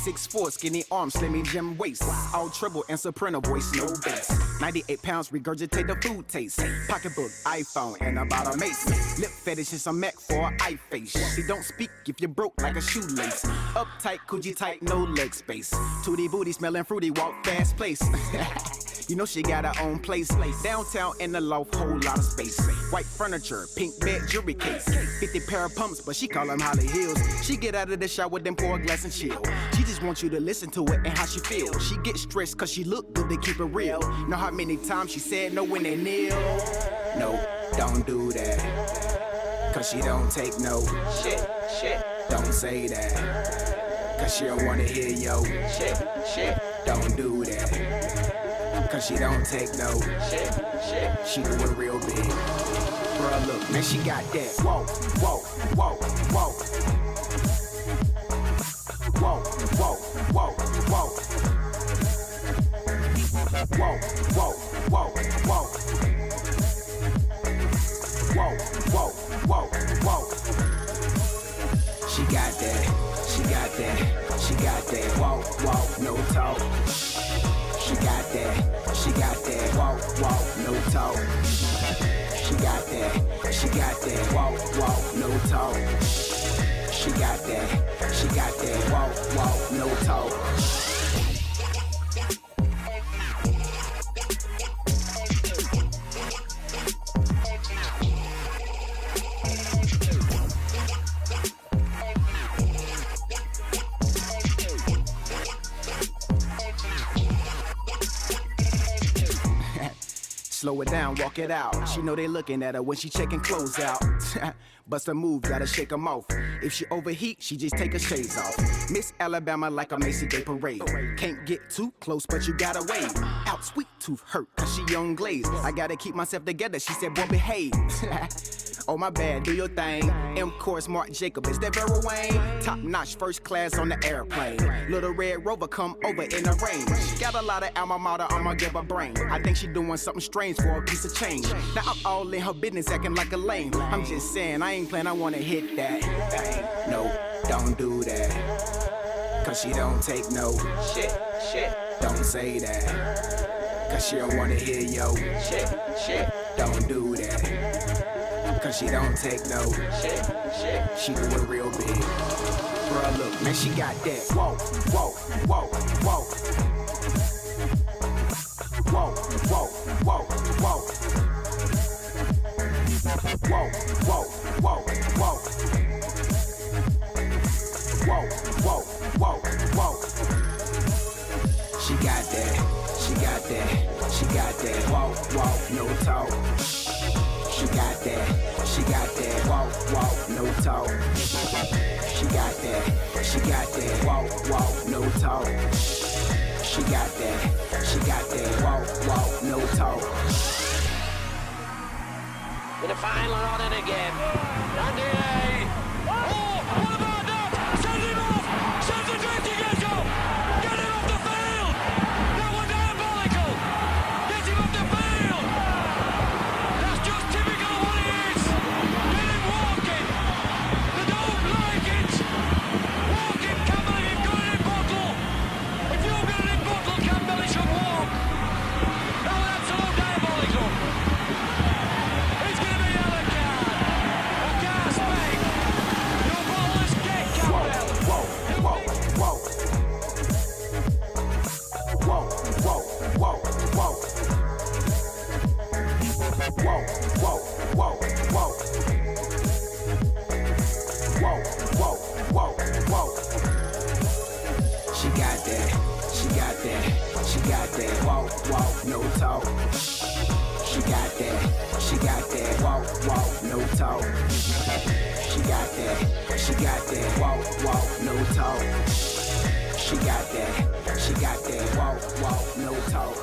6'4", skinny arms, slimmy gym waist. All treble and soprano voice, no bass. 98 pounds, regurgitate the food taste. Pocketbook, iPhone, and about a mace. Lip fetish is a Mac for an eye face. She don't speak if you're broke like a shoelace. Uptight, coochie tight, no leg space. Tootie booty smelling fruity, walk fast place. You know she got her own place. Downtown in the loft, whole lot of space. White furniture, pink bed, jewelry case. 50 pair of pumps, but she call them Holly Hills. She get out of the shower, then pour a glass and chill. She just wants you to listen to it and how she feel. She get stressed cause she look good, they keep it real. Know how many times she said no when they kneel? No, don't do that. Cause she don't take no shit. Don't say that. Cause she don't wanna hear yo shit. Don't do that. Cause she don't take no shit. She do it real big. Bruh, look, man, she got that. Whoa. Whoa. She got that. Whoa, no talk. She got that, whoa, no talk. She got that, whoa, no talk. She got that, whoa, no talk. Slow it down, walk it out. She know they looking at her when she checking clothes out. Bust a move, gotta shake them off. If she overheat, she just take her shades off. Miss Alabama like a Macy Day parade. Can't get too close, but you gotta wave. Out sweet tooth hurt, cause she young glaze. I gotta keep myself together, she said, boy, behave. Oh, my bad, do your thing. M-Course, Mark Jacob, is that Vera Wayne? Top notch, first class on the airplane. Little Red Rover come over in the rain. She got a lot of alma mater, I'ma give her brain. I think she doing something strange for a piece of change. Now I'm all in her business, acting like a lame. I'm just saying, I ain't playing, I wanna hit that. No, don't do that. Cause she don't take no shit. Don't say that. Cause she don't wanna hear yo shit. Don't do that. Cause she don't take no shit. She do it real big. Bruh, look, man, she got that. Whoa. She got that. Whoa, no talk. She got that. Whoa, no talk. She got that. Whoa, no talk. She got that. Whoa, no talk. With a final on it again. Andy A. Oh, what about that? Send him off! Send the dirty get off! Get him off the field! That was diabolical! Get him off the field! That's just typical of what it is! Get him walking! They don't like it! Walking, Campbell, if you've got it in bottle! If you've got it in bottle, Campbell, he should walk! That was absolute diabolical! It's going to be another card! A gas bag! Your ball is dead, Campbell! Whoa. She got that. Whoa, no talk. She got that. Whoa, no talk. She got that. Whoa, no talk. She got that. Whoa, no talk.